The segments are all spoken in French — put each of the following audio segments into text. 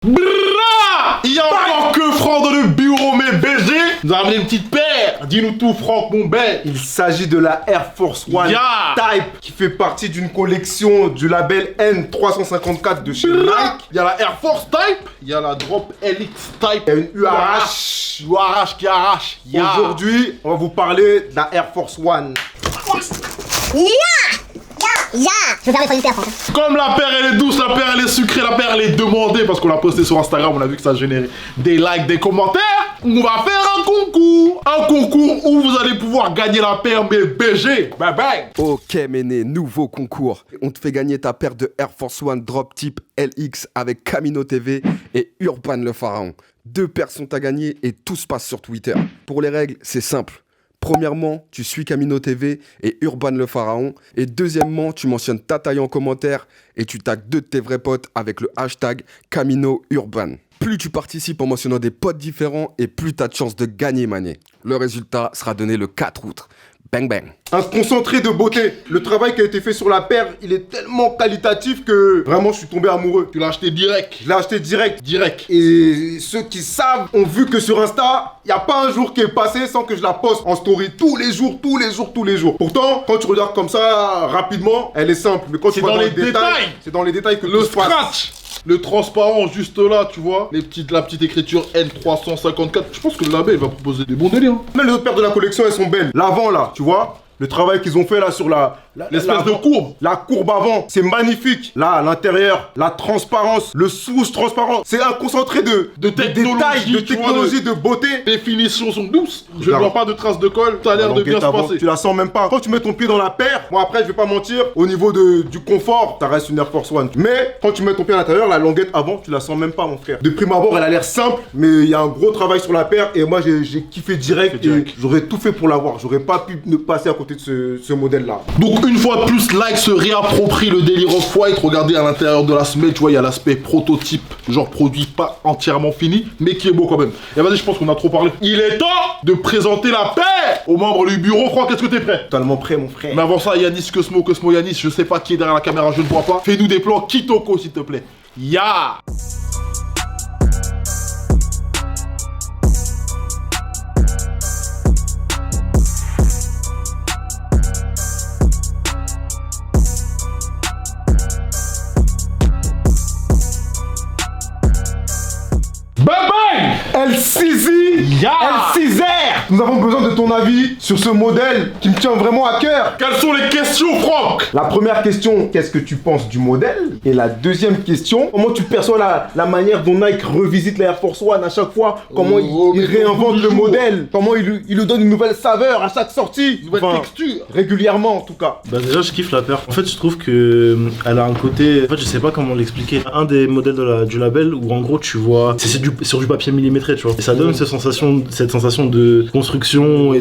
Brrra! Il y a encore que Franck dans le bureau, mais BG nous a ramené une petite paire. Dis-nous tout, Franck, mon bel. Il s'agit de la Air Force One Type qui fait partie d'une collection du label N354 de chez Nike. Il y a la Air Force Type, il y a la Drop LX Type. Il y a une URH. URH qui arrache. Aujourd'hui, on va vous parler de la Air Force One. Je veux faire des Franck. Comme la paire elle est douce, la paire elle est sucrée, la paire elle est demandée parce qu'on l'a posté sur Instagram, on a vu que ça a généré des likes, des commentaires. On va faire un concours. Un concours où vous allez pouvoir gagner la paire, mais BG. Bye bye. Ok Méné, nouveau concours. On te fait gagner ta paire de Air Force One Drop Type LX avec Camino TV et Urban le Pharaon. 2 paires sont à gagner et tout se passe sur Twitter. Pour les règles, c'est simple. Premièrement, tu suis Camino TV et Urban le Pharaon. Et deuxièmement, tu mentionnes ta taille en commentaire et tu tags 2 de tes vrais potes avec le hashtag Camino Urban. Plus tu participes en mentionnant des potes différents et plus tu as de chances de gagner, mané. Le résultat sera donné le 4 août. Bang bang. Un concentré de beauté. Le travail qui a été fait sur la paire, il est tellement qualitatif que vraiment je suis tombé amoureux. Tu l'as acheté direct. Je l'ai acheté direct. Direct. Et ceux qui savent ont vu que sur Insta, il n'y a pas un jour qui est passé sans que je la poste en story. Tous les jours. Pourtant, quand tu regardes comme ça rapidement, elle est simple. Mais quand tu vas dans les détails, c'est dans les détails que le tout se passe. scratch. Le transparent juste là, tu vois, la petite écriture N354. Je pense que le label va proposer des bons délires. Même les autres paires de la collection, elles sont belles. L'avant là, tu vois, le travail qu'ils ont fait là sur l'espèce de courbe. La courbe avant, c'est magnifique. Là, à l'intérieur, la transparence, le swoosh transparent. C'est un concentré de technologie, de technologie, de beauté. Les finitions sont douces. Je ne vois pas de traces de colle. Ça a l'air de bien se passer. Tu la sens même pas. Quand tu mets ton pied dans la paire, bon après, je vais pas mentir, au niveau du confort, ça reste une Air Force One. Mais quand tu mets ton pied à l'intérieur, la languette avant, tu la sens même pas, mon frère. De prime abord, elle a l'air simple, mais il y a un gros travail sur la paire. Et moi, j'ai kiffé direct. Et j'aurais tout fait pour l'avoir. J'aurais pas pu ne passer à côté de ce modèle-là. Donc, une fois de plus, Like se réapproprie le délire off-white. Regardez à l'intérieur de la semelle, tu vois, il y a l'aspect prototype, genre produit pas entièrement fini, mais qui est beau quand même. Et vas-y, je pense qu'on a trop parlé. Il est temps de présenter la paire aux membres du bureau. Franck, est-ce que t'es prêt? Totalement prêt, mon frère. Mais avant ça, Yanis, Cosmo, Yanis, je sais pas qui est derrière la caméra, je ne vois pas. Fais-nous des plans Kitoko, s'il te plaît. Ya! L6i, L6R. Nous avons besoin de ton avis sur ce modèle qui me tient vraiment à cœur. Quelles sont les questions, Franck? La première question, qu'est-ce que tu penses du modèle? Et la deuxième question, comment tu perçois la manière dont Nike revisite la Air Force One à chaque fois? Comment il réinvente le modèle? Comment il lui donne une nouvelle saveur à chaque sortie? Nouvelle texture. Régulièrement en tout cas. Bah déjà je kiffe la paire. En fait je trouve que elle a un côté... En fait je sais pas comment l'expliquer. Un des modèles du label où en gros tu vois... C'est sur du papier millimétré, tu vois. Et ça donne cette sensation de construction et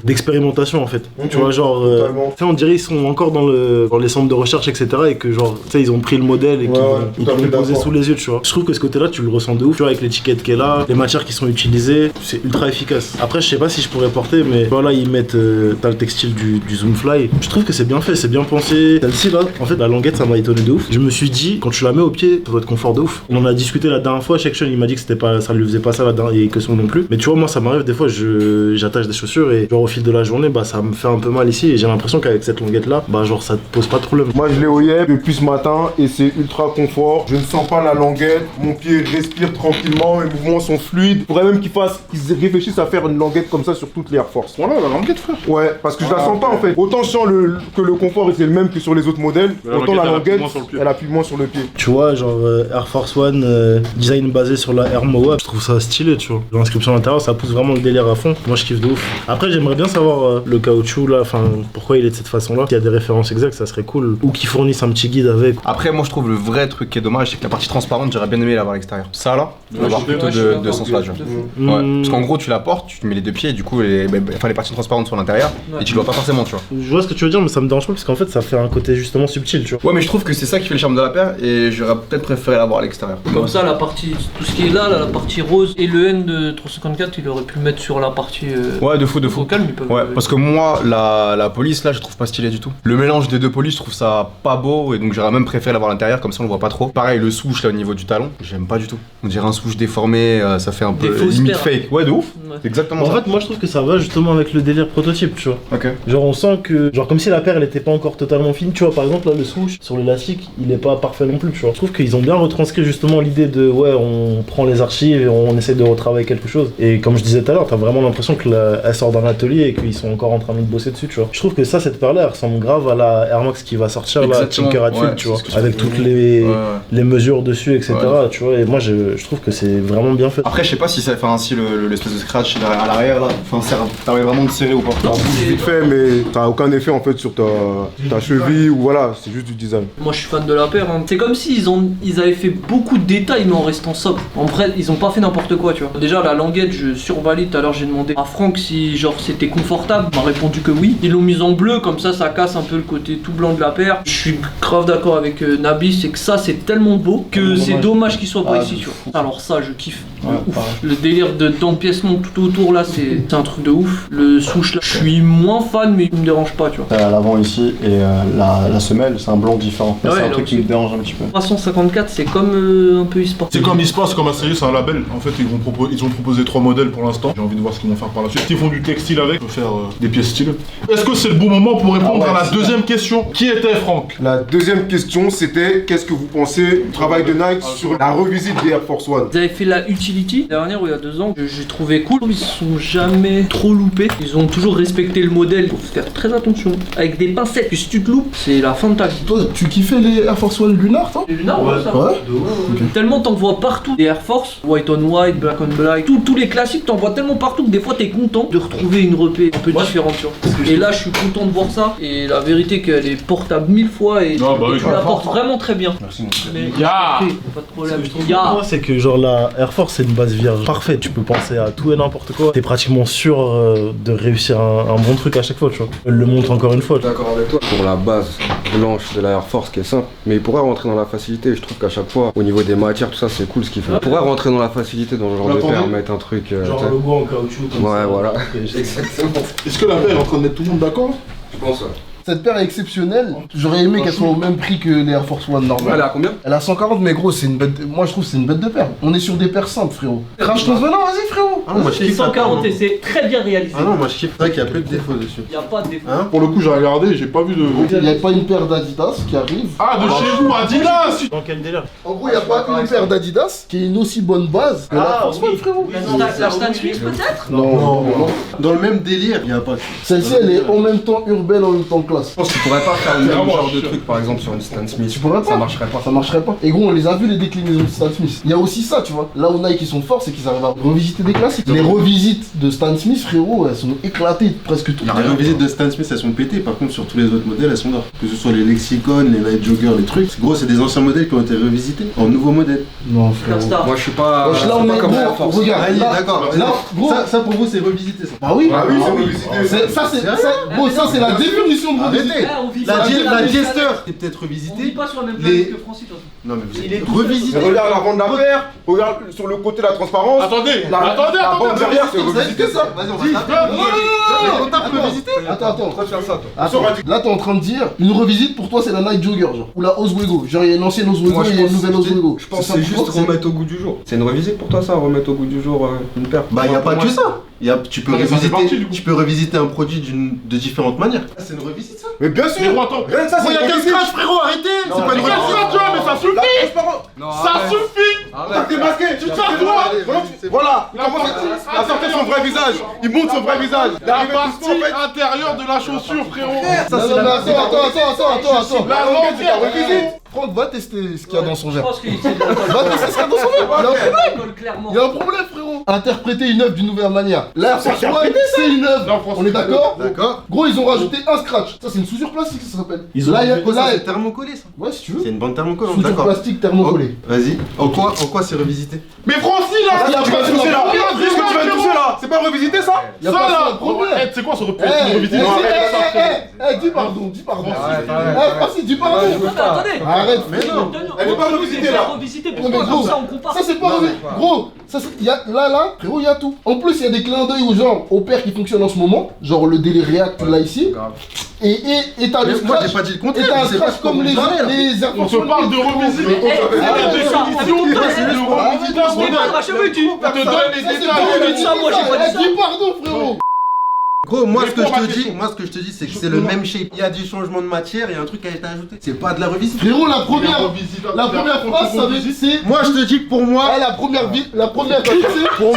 d'expérimentation en fait. Tu vois genre... tu sais on dirait ils sont encore dans les centres de recherche etc. Et que genre tu sais ils ont pris le modèle et qu'ils l'ont posé sous les yeux, tu vois. Je trouve que ce côté là tu le ressens de ouf, tu vois, avec l'étiquette qui est là, les matières qui sont utilisées, c'est ultra efficace. Après je sais pas si je pourrais porter, mais voilà ils mettent t'as le textile du Zoomfly. Je trouve que c'est bien fait, c'est bien pensé. Celle-ci là, en fait la languette ça m'a étonné de ouf. Je me suis dit quand tu la mets au pied, ça doit être confort de ouf. On en a discuté la dernière fois, Section il m'a dit que c'était pas, ça lui faisait pas ça la dernière et que son non plus. Mais tu vois moi ça m'arrive des fois j'attache des chaussures et genre au fil de la journée bah ça me fait un peu mal ici et j'ai l'impression qu'avec cette languette là bah genre ça te pose pas de problème. Moi je l'ai au Yep depuis ce matin et c'est ultra confort. Je ne sens pas la languette, mon pied respire tranquillement, mes mouvements sont fluides. Faudrait même qu'ils réfléchissent à faire une languette comme ça sur toutes les Air Force. Voilà la languette frère. Ouais parce que je la sens pas en fait. Autant je sens que le confort est le même que sur les autres modèles, autant la languette elle appuie moins sur le pied. Tu vois genre Air Force One design basé sur la Air Moa, je trouve ça stylé tu vois. L'inscription à l'intérieur ça pousse vraiment le délire à fond. Moi je kiffe de ouf. Après j'aimerais bien savoir le caoutchouc là, enfin pourquoi il est de cette façon là. S'il y a des références exactes ça serait cool. Ou qu'ils fournissent un petit guide avec. Après moi je trouve le vrai truc qui est dommage c'est que la partie transparente j'aurais bien aimé l'avoir à l'extérieur. Ça là, je vais avoir plutôt de sens là tu vois. Ouais. Parce qu'en gros tu la portes, tu mets les deux pieds et du coup les parties transparentes sont à l'intérieur et tu le vois pas forcément tu vois. Je vois ce que tu veux dire mais ça me dérange pas parce qu'en fait ça fait un côté justement subtil tu vois. Ouais mais je trouve que c'est ça qui fait le charme de la paire et j'aurais peut-être préféré l'avoir à l'extérieur. Comme ça la partie, tout ce qui est là, la partie rose pose. Et le N de 354, il aurait pu le mettre sur la partie. Ouais, de fou. Au calme, ils peuvent. Ouais, parce que moi, la police là, je trouve pas stylé du tout. Le mélange des deux polices, je trouve ça pas beau et donc j'aurais même préféré l'avoir à l'intérieur, comme ça on le voit pas trop. Pareil, le swoosh là au niveau du talon, j'aime pas du tout. On dirait un swoosh déformé, ça fait un peu Des fausses limite paires. fake. Ouais, de ouf. Ouais. C'est exactement En ça. fait, moi je trouve que ça va justement avec le délire prototype, tu vois. Ok. Genre on sent que, genre comme si la paire elle était pas encore totalement fine, tu vois, par exemple là le swoosh sur l'élastique il est pas parfait non plus, tu vois. Je trouve qu'ils ont bien retranscrit justement l'idée de ouais on prend les archives et on essaie de retravailler quelque chose. Et comme je disais tout à l'heure, t'as vraiment l'impression que elle sort d'un atelier et qu'ils sont encore en train de bosser dessus, tu vois. Je trouve que cette paire là elle ressemble grave à la Air Max qui va sortir là, Exactement, Tinker Hatfield, ouais, tu vois, c'est ce que avec je toutes trouve. les, Ouais. les mesures dessus, etc. Ouais. Tu vois, et moi je trouve que c'est vraiment bien fait. Après, je sais pas si ça fait ainsi l'espèce de scratch à l'arrière là. Enfin, ça permet vraiment de serrer ou pas. Non, Vite fait, mais t'as aucun effet en fait sur ta cheville ou voilà, c'est juste du design. Moi je suis fan de la paire. Hein. C'est comme s'ils avaient fait beaucoup de détails mais en restant sobre. En vrai, ils ont pas fait n'importe quoi, tu vois. Déjà la languette, je survalide. Tout à l'heure j'ai demandé à Franck si genre c'était confortable. Il m'a répondu que oui. Ils l'ont mise en bleu, comme ça casse un peu le côté tout blanc de la paire. Je suis grave d'accord avec Nabi, c'est que ça c'est tellement beau que c'est dommage qu'il soit pas ici, tu vois. Alors ça je kiffe. Ouf. Le délire d'empiècement tout autour là, c'est un truc de ouf. Le swoosh là, je suis moins fan mais il me dérange pas, tu vois. À l'avant ici et la semelle, c'est un blanc différent. Ouais, c'est un là truc qui aussi. me dérange un petit peu. 354 c'est comme un peu e-sport. C'est comme e-sport, c'est comme un série, c'est un label. En fait, ils ont proposé 3 modèles pour l'instant. J'ai envie de voir ce qu'ils vont faire par la suite. Ils font du textile avec, ils peuvent faire des pièces stylées. Est-ce que c'est le bon moment pour répondre à la deuxième question? Qui était Franck? La deuxième question c'était qu'est-ce que vous pensez du travail de Nike sur la revisite des Air Force One? Ils avaient fait la Utility la dernière ou il y a 2 ans, que j'ai trouvé cool. Ils se sont jamais trop loupés. Ils ont toujours respecté le modèle. Faut faire très attention. Avec des pincettes, que si tu te loupes, c'est la fin de ta vie. Toi, tu kiffais les Air Force One Lunar, toi? Les Lunar, ouais, ça. Ouais. Tellement t'en vois partout. Des Air Force, white on white, black on black, tous les classiques t'en vois tellement partout que des fois t'es content de retrouver une repée un peu différente, tu vois. Et là je suis content de voir ça. Et la vérité qu'elle est portable 1000 fois et Ah, bah oui. tu la portes vraiment très bien. Merci mon frère. Mais Ya. pas de problème. Moi, c'est que genre la Air Force c'est une base vierge parfaite, tu peux penser à tout et n'importe quoi. T'es pratiquement sûr de réussir un bon truc à chaque fois, tu vois. Elle le montre encore une fois. Tu vois. D'accord avec toi. Pour la base blanche de la Air Force qui est simple, mais il pourrait rentrer dans la facilité. Je trouve qu'à chaque fois, au niveau des matières, tout ça, c'est cool ce qu'il fait. Il pourrait rentrer dans la facilité dans le genre de paire, mettre un truc. Genre tu un sais. logo en caoutchouc comme Ouais, ça. voilà. Ok, Exactement. Est-ce que la paire est en train de mettre tout le monde d'accord? Je pense, ouais. Cette paire est exceptionnelle. J'aurais aimé qu'elle soit au même prix que les Air Force One Elle normales. est à combien? Elle a 140, mais gros, c'est une bête. Moi, je trouve que c'est une bête de paire. On est sur des paires simples, frérot. Rage ton venin, vas-y, frérot. Ah non, moi je C'est kiffe. 140 et c'est très bien réalisé. Ah non, moi je kiffe. C'est vrai qu'il y a peu de défauts dessus. Y a pas de défaut. Pour le coup, j'ai regardé, j'ai pas vu de. Il n'y a pas une paire d'Adidas qui arrive. Ah, de chez vous, Adidas! Dans quel délire? En gros, il n'y a pas une paire d'Adidas qui est une aussi bonne base que l'Air Force One, frérot. La Stan Smith peut-être? Non. Dans le même délire, il n'y a pas. Celle-ci, elle est en même temps urbaine, en même temps classe. Je pense qu'il pourrait pas faire le même Vraiment, genre je de suis truc par exemple sur une Stan Smith. Tu pourrais pas. Ça marcherait pas. Ça marcherait pas. Et gros, on les a vu les déclinaisons de Stan Smith. Il y a aussi ça, tu vois. Là où Nike ils sont forts, c'est qu'ils arrivent à revisiter des classiques. Les revisites de Stan Smith, frérot, elles sont éclatées presque toutes. Les revisites de Stan Smith elles sont pétées, par contre sur tous les autres modèles elles sont d'or. Que ce soit les Lexicon, les Night Jogger, les trucs. Gros, c'est des anciens modèles qui ont été revisités en nouveaux modèles. Non, frérot. Capstar. Moi je suis pas. Wesh, là, on pas est comme Air gros. Force. Regarde, Ah, là, d'accord. là, gros. Ça pour vous c'est revisité ça. Bah oui. Ah oui, c'est revisité. Ça, gros, ça, c'est la définition de revisiter. Arrêtez. on vit La pas- Jester c'est peut-être On vit revisité. pas sur la même Les- planète que Francis. de toute façon. Non mais vous Il est êtes tout revisité. Mais regarde l'avant de la paire, regarde sur le côté la transparence. Attendez, La bande derrière c'est revisité. ça. Vas-y on va taper. On tape revisité. Attends. Ça faire ça toi. Attends, là t'es en train de dire une revisite pour toi c'est la Night Jogger genre ou la Oswego. Genre il y a une ancienne Oswego Moi, et je il y a une pense- nouvelle Oswego. Je pense que c'est juste remettre au goût du jour. C'est une revisite pour toi ça, remettre au goût du jour une paire. Bah y a pas que ça. Tu peux Ouais, ça fait partie, du coup. revisiter un produit de différentes manières. C'est une revisite ça. Mais bien sûr. Mais gros, attends. Rien que ça, c'est Il y a une qu'un revisite. scratch frérot, arrêtez. C'est pas une Mais qu'est-ce que revisite. tu vois, mais ça suffit! Non, Ça suffit! T'as démasqué. Tu t'assois! Voilà. Il commence à sortir son vrai visage. Il montre son vrai visage. Il La arrive partie intérieure de la chaussure, frérot! Non, non, mais attends. La langue, c'est la revisite. Franck va tester ce qu'il y a dans son Je verre. pense qu'il c'est de l'alcool. Va tester ce qu'il y a dans son verre. Il y a un problème. L'alcool, clairement. Il y a un problème frérot. Interpréter une œuvre d'une nouvelle manière. L'Air Force One c'est une Non, œuvre. François, On est d'accord? D'accord. Gros ils ont rajouté un scratch. Ça c'est une sousure plastique ça s'appelle. Ils ont Là, il y a- Pourquoi ça là, c'est thermocollé ça? ouais si tu veux. C'est une bande thermocollante, Sousure d'accord. plastique thermocollée. Vas-y. En quoi c'est revisité? Mais Francis, là! Il y a Tu pas vas de toucher là. problème. Qu'est-ce que tu vas toucher là? C'est pas revisité ça? Il y a Ça, pas là! de problème. Eh, tu sais quoi, ça aurait pu Eh, être une revisite. dis pardon. Francis, Francis, dis pardon. Non, mais attendez. Arrête, Mais non, elle est pas revisitée C'est là. revisité, Non, pourquoi mais gros, comme ça on compare? Ça c'est pas vrai. Gros, ça c'est. Là, frérot, il y a tout. En plus, il y a des clins d'œil aux gens, au père qui fonctionne en ce moment. Genre le délire React là ici. Et t'as le Mais moi, scratch. j'ai pas dit le Et contraire. t'as un c'est pas scratch ce qu'on comme les vous parlait, là. Air On Force se One. parle de revisite. Mais, C'est la avec définition tout ça, de revisite. à chaque fois, tu On te donne les Ça, c'est détails. pas j'ai dit ça, moi, j'ai pas dit ça. Dis pardon, frérot. Gros, moi ce que Réponds à ma je te question. dis, c'est que c'est le même shape. Il y a du changement de matière, il y a un truc qui a été ajouté. C'est pas de la revisite. Frérot, la première phrase, ça veut dire. Moi je te dis que pour moi, La première, c'est. pour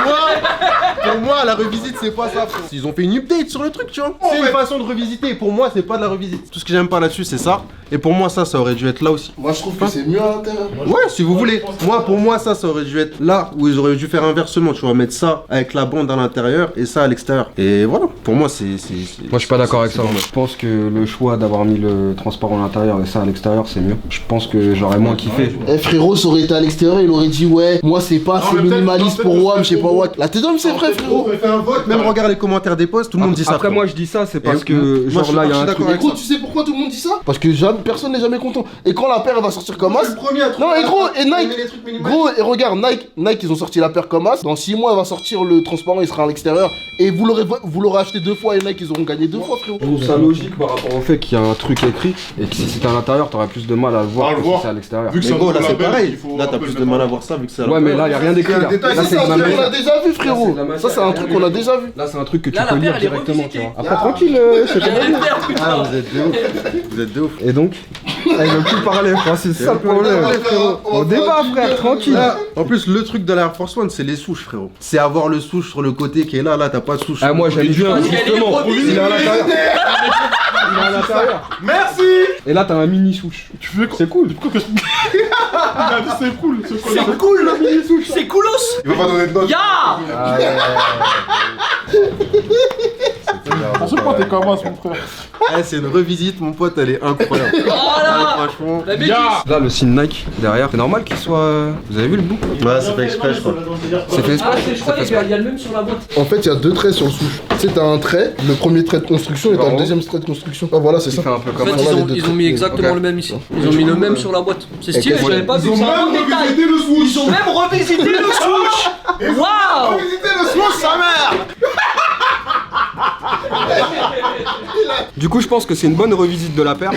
moi la revisite c'est pas ça. Frère. Ils ont fait une update sur le truc, tu vois. C'est une façon de revisiter. Pour moi, c'est pas de la revisite. Tout ce que j'aime pas là-dessus, c'est ça. Et pour moi, ça aurait dû être là aussi. Moi, je trouve que c'est mieux à l'intérieur. Ouais, si vous voulez. Pour moi, ça aurait dû être là où ils auraient dû faire inversement. Tu vois, mettre ça avec la bande à l'intérieur et ça à l'extérieur. Et voilà. Pour moi, c'est. Moi je suis pas d'accord avec ça. Je pense que le choix d'avoir mis le transparent à l'intérieur et ça à l'extérieur c'est mieux. Je pense que j'aurais moins kiffé. Eh frérot, ça aurait été à l'extérieur, il aurait dit ouais, moi c'est pas assez minimaliste pour WAM, je sais pas what. La tête d'homme c'est vrai frérot. Fait un vote. Même regarde les commentaires des posts, tout le monde dit ça. Après frérot. moi je dis ça c'est parce Et que moi, genre là il y a un truc. Mais gros, tu sais pourquoi tout le monde dit ça? Parce que personne n'est jamais content. Et quand la paire elle va sortir comme as. Non et gros, et Nike. Gros, et regarde, Nike ils ont sorti la paire comme as. Dans 6 mois elle va sortir le transparent, il sera à l'extérieur. Et vous l'aurez acheté 2 fois et Nike ils auront gagné 2 fois frérot. Je trouve ça logique par rapport au fait qu'il y a un truc écrit et que si c'était à l'intérieur t'aurais plus de mal à le voir que si c'est à l'extérieur. Vu que Mais c'est un gros, là nouveau c'est label, pareil. il faut Là un t'as peu plus le de mal à mettre voir ça vu que c'est à Ouais mais là y a rien d'écrit là. détail, Là c'est c'est Ça de la c'est un truc qu'on a matière. déjà vu frérot. de la matière. Ça c'est un truc qu'on a déjà vu. Là c'est un truc que tu Là, la peux lire paire, elle est directement tu revisitée. vois. Après tranquille, c'est Il y a des paires, putain. Ah, vous êtes de ouf. Vous êtes de ouf. Et donc elle veut plus parler, frère, c'est ça le problème. On débat frère, tranquille. Là, en plus, le truc de la Air Force One, c'est les souches, frérot. C'est avoir le souche sur le côté qui est là, t'as pas de souche. Ah moi j'aime bien Parce qu'elle est justement. revisitée. Il est à l'intérieur. Il est à l'intérieur. Merci. Et là t'as un mini souche. Tu fais quoi? C'est cool. Il a dit c'est cool. ce connard. C'est cool, le mini souche. C'est coolos. Il va pas donner de notes. Ya. Pour ce point, t'es comme as, mon frère. Eh, c'est une revisite, mon pote, elle est incroyable. Voilà. Franchement. La bêtise. Là le signe Nike derrière, c'est normal qu'il soit. Vous avez vu le bout? Ouais, c'est fait exprès, je crois. C'est fait Ah, exprès. je crois qu'il y a le même sur la boîte. En fait, il y a 2 traits sur le souche. Tu sais, t'as un trait, le premier trait de construction et t'as le Bravo. deuxième trait de construction. Ah voilà, c'est Il ça. fait un peu En comme fait, ça. Voilà, les deux ils ont traits. mis exactement Ok. le même ici. Ils ont mis le même sur la boîte. C'est stylé, Et j'avais pas vu. C'est un bon détail. le swoosh. Ils ont même revisité le swoosh. Waouh. le swoosh, sa mère. Du coup je pense que c'est une bonne revisite de la paire.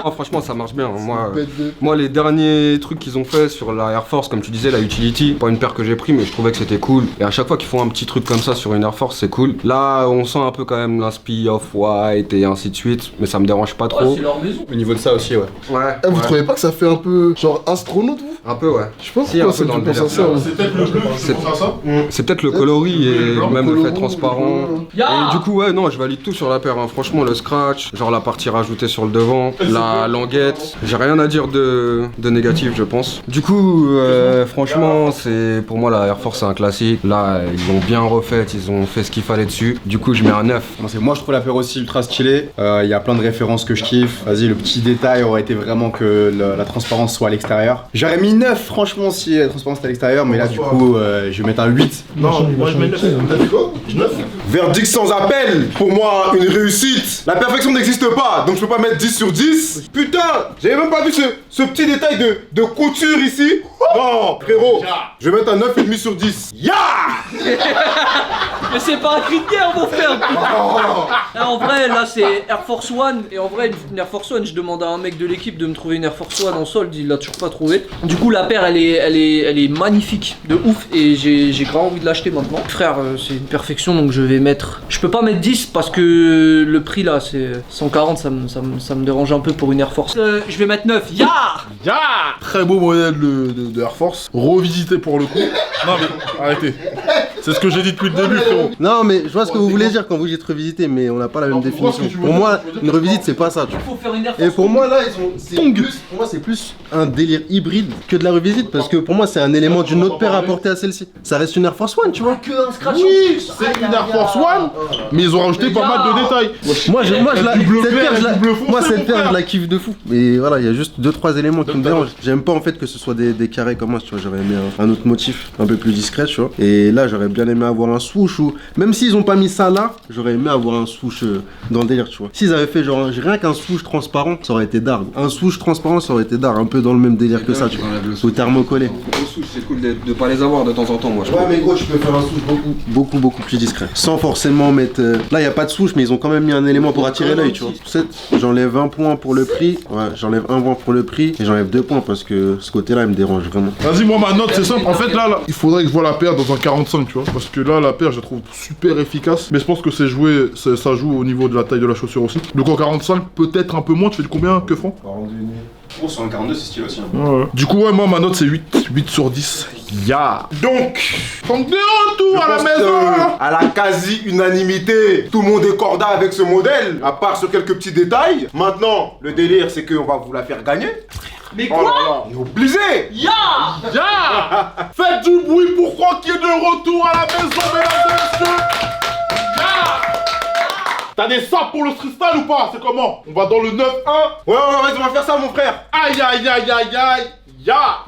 Oh, franchement ça marche bien. Moi les derniers trucs qu'ils ont fait sur la Air Force, comme tu disais, la Utility, pas une paire que j'ai pris mais je trouvais que c'était cool. Et à chaque fois qu'ils font un petit truc comme ça sur une Air Force c'est cool. Là on sent un peu quand même l'inspi Off-White et ainsi de suite, mais ça me dérange pas Ouais, trop. c'est leur maison. Au niveau de ça aussi, ouais. Ouais. Eh, vous trouvez pas que ça fait un peu genre astronaute vous? Un peu ouais. Je pense Si, un peu dans le pense à délire. ça. Ouais. C'est peut-être le bleu qui pense à ça. C'est peut-être le coloris et même le fait colorant, transparent. Ya. Et du coup ouais non je valide tout sur la paire hein. Franchement le scratch, genre la partie rajoutée sur le devant, la languette, j'ai rien à dire de négatif je pense. Du coup franchement c'est pour moi la Air Force c'est un classique. Là ils l'ont bien refait, ils ont fait ce qu'il fallait dessus. Du coup je mets un 9. Moi je trouve la paire aussi ultra stylée. Il y a plein de références que je kiffe. Vas-y, le petit détail aurait été vraiment que la transparence soit à l'extérieur. J'aurais mis 9 franchement si la transparence était à l'extérieur, mais là du coup je vais mettre un 8. Non, moi je mets 9. T'as dit quoi? 9. Verdict sans appel. Pour moi, une réussite. La perfection n'existe pas, donc je peux pas mettre 10 sur 10. Putain, j'avais même pas vu ce petit détail de couture ici. Non, frérot, je vais mettre un 9,5 sur 10. Ya. Mais c'est pas un cri de guerre, mon frère. Là, en vrai, là c'est Air Force One. Et en vrai, une Air Force One, je demande à un mec de l'équipe de me trouver une Air Force One en solde. Il l'a toujours pas trouvé. Du coup, la paire, elle est magnifique, de ouf. Et j'ai grave envie de l'acheter maintenant. Frère, c'est une perfection, donc je vais mettre. Je peux pas mettre 10 parce que le prix là, c'est 140. Ça me dérange un peu pour une Air Force. Je vais mettre 9. Ya. Ya. Très beau modèle de Air Force. Revisité pour le coup. Non mais arrêtez. C'est ce que j'ai dit depuis le début, frérot. Non, mais je vois ce que vous voulez dire quand vous dites revisiter, mais on n'a pas la même définition. Pour moi, une revisite, c'est pas ça, tu vois. Faut faire une Air Force. Et pour moi, là, pour moi, c'est plus un délire hybride que de la revisite, parce que pour moi, c'est un élément d'une autre paire apporté à celle-ci. Ça reste une Air Force One, tu vois. Que un scratch. Oui, c'est une Air Force One, mais ils ont rajouté pas mal de détails. Moi, du bleu clair, du bleu foncé, moi, mon cette paire, frère. je la kiffe de fou. Mais voilà, il y a juste 2-3 éléments qui me dérangent. J'aime pas en fait que ce soit des carrés comme moi, tu vois. J'aurais aimé un autre motif un peu plus discret, tu vois. Et là, j'aurais bien aimé avoir un swoosh ou. Même s'ils ont pas mis ça là, j'aurais aimé avoir un swoosh dans le délire, tu vois. S'ils avaient fait genre rien qu'un swoosh transparent, ça aurait été dark. Un swoosh transparent, ça aurait été dark, un peu dans le même délire que ça, tu vois. Au thermocollé. Le swoosh, c'est cool de pas les avoir de temps en temps, moi je Ouais, trouve. mais gros, tu peux faire un swoosh beaucoup plus discret. Sans forcément mettre. Là, y a pas de swoosh, mais ils ont quand même mis un élément pour attirer l'œil, tu vois. J'enlève 1 point pour le prix. Ouais, j'enlève 1 point pour le prix et j'enlève 2 points parce que ce côté-là, il me dérange vraiment. Vas-y, moi, ma note, c'est simple. En fait, là, il faudrait que je vois la paire dans un 45, tu vois. Parce que là, la paire, je la trouve super efficace. Mais je pense que c'est joué, ça joue au niveau de la taille de la chaussure aussi. Donc en 45, peut-être un peu moins. Tu fais de combien, que franc? Oh, sur un 42, c'est stylé aussi. Hein. Ouais. Du coup, ouais, moi, ma note, c'est 8. 8 sur 10. Ya. Donc, on est de retour à la maison. À la quasi-unanimité, tout le monde est corda avec ce modèle, à part sur quelques petits détails. Maintenant, le délire, c'est qu'on va vous la faire gagner. Mais Oh quoi? là là, on est obligé. Ya! Ya. Faites du bruit pour Franck qui est de retour à la maison, mesdames et messieurs. Ya. T'as des saps pour le freestyle ou pas? C'est comment? On va dans le 9-1. Ouais, vas-y, on va faire ça, mon frère. Aïe, aïe, aïe, aïe, aïe. Ya.